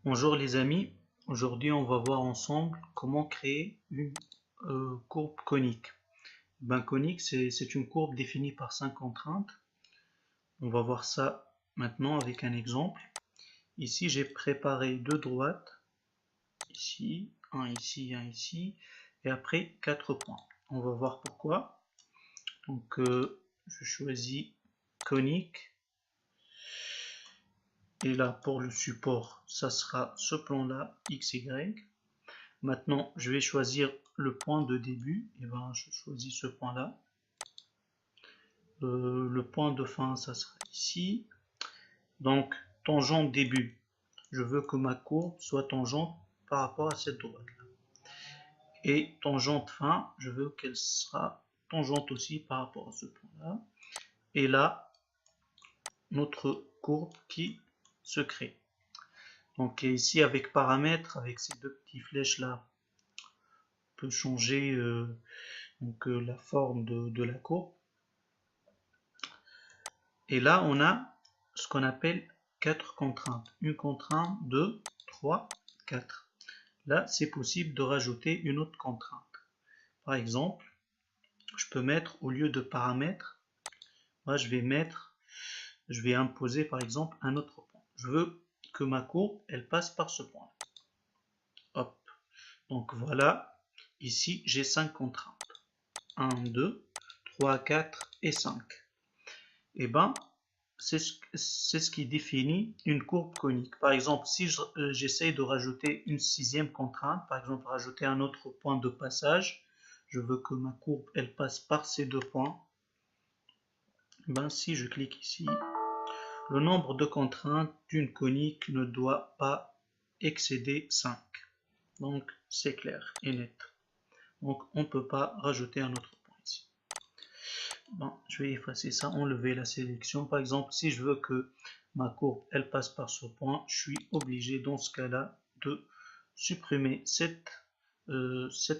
Bonjour les amis, aujourd'hui on va voir ensemble comment créer une courbe conique. Conique c'est une courbe définie par 5 contraintes. On va voir ça maintenant avec un exemple. Ici j'ai préparé deux droites, ici, un ici, et après 4 points. On va voir pourquoi. Donc je choisis conique. Et là pour le support, ça sera ce plan là, XY. Maintenant, je vais choisir le point de début. Et je choisis ce point-là. Le point de fin, ça sera ici. Donc, tangente début. Je veux que ma courbe soit tangente par rapport à cette droite-là. Et tangente fin, je veux qu'elle sera tangente aussi par rapport à ce point-là. Et là, notre courbe qui se crée. Donc ici, avec paramètres, avec ces deux petites flèches-là, on peut changer la forme de la courbe. Et là, on a ce qu'on appelle 4 contraintes. Une contrainte, 2, 3, 4. Là, c'est possible de rajouter une autre contrainte. Par exemple, je peux mettre, au lieu de paramètres, moi je vais imposer par exemple un autre point. Je veux que ma courbe, elle passe par ce point. Hop. Donc voilà, ici j'ai 5 contraintes. 1, 2, 3, 4 et 5. Et c'est ce qui définit une courbe conique. Par exemple, si j'essaie de rajouter une sixième contrainte, par exemple rajouter un autre point de passage, je veux que ma courbe elle passe par ces deux points. Si je clique ici, le nombre de contraintes d'une conique ne doit pas excéder 5. Donc c'est clair et net. Donc on ne peut pas rajouter un autre point ici. Je vais effacer ça, enlever la sélection. Par exemple, si je veux que ma courbe elle passe par ce point, je suis obligé dans ce cas-là de supprimer cette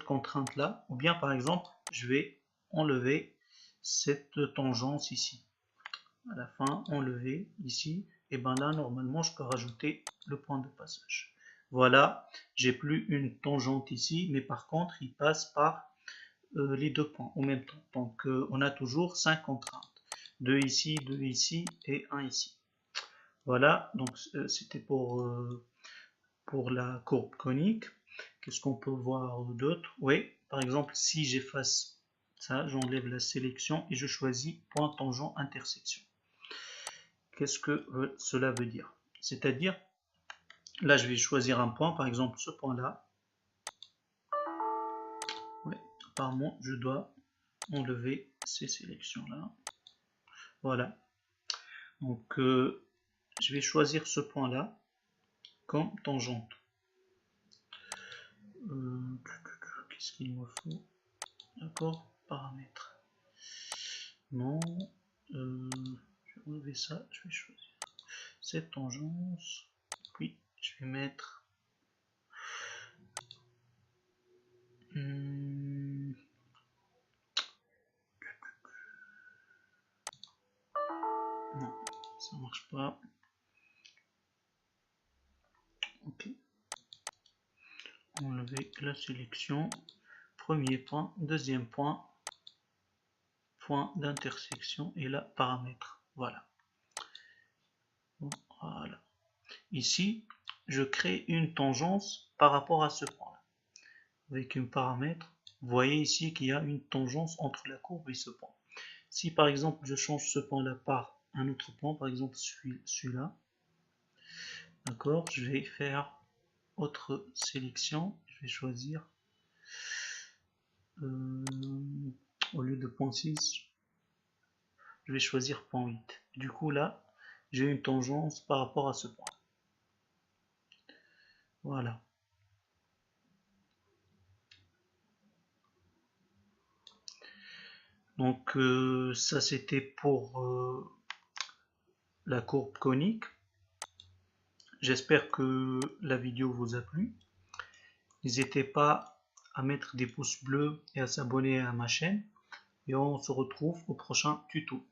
contrainte là, ou bien par exemple je vais enlever cette tangence ici. À la fin, enlever ici, et là normalement je peux rajouter le point de passage. Voilà, j'ai plus une tangente ici, mais par contre il passe par les deux points en même temps. Donc on a toujours 5 contraintes. 2 ici et 1 ici. Voilà, donc c'était pour la courbe conique. Qu'est-ce qu'on peut voir d'autre? Oui, par exemple, si j'efface ça, j'enlève la sélection et je choisis point tangent intersection. Qu'est-ce que cela veut dire? C'est-à-dire, là je vais choisir un point, par exemple ce point-là. Oui, apparemment je dois enlever ces sélections-là. Voilà. Donc je vais choisir ce point-là comme tangente. Qu'est-ce qu'il me faut? D'accord, paramètres. Non, je vais enlever ça, je vais choisir cette tangence. Puis je vais mettre non, ça marche pas. Ok. Enlever la sélection. Premier point, deuxième point, point d'intersection et là paramètre. Voilà. Voilà. Ici, je crée une tangence par rapport à ce point. Avec un paramètre, vous voyez ici qu'il y a une tangence entre la courbe et ce point. Si par exemple je change ce point là par un autre point, par exemple celui-là, d'accord, je vais faire autre sélection, je vais choisir au lieu de point 6, je vais choisir point 8. Du coup là, j'ai une tangence par rapport à ce point. Voilà. Donc ça c'était pour la courbe conique. J'espère que la vidéo vous a plu. N'hésitez pas à mettre des pouces bleus et à s'abonner à ma chaîne. Et on se retrouve au prochain tuto.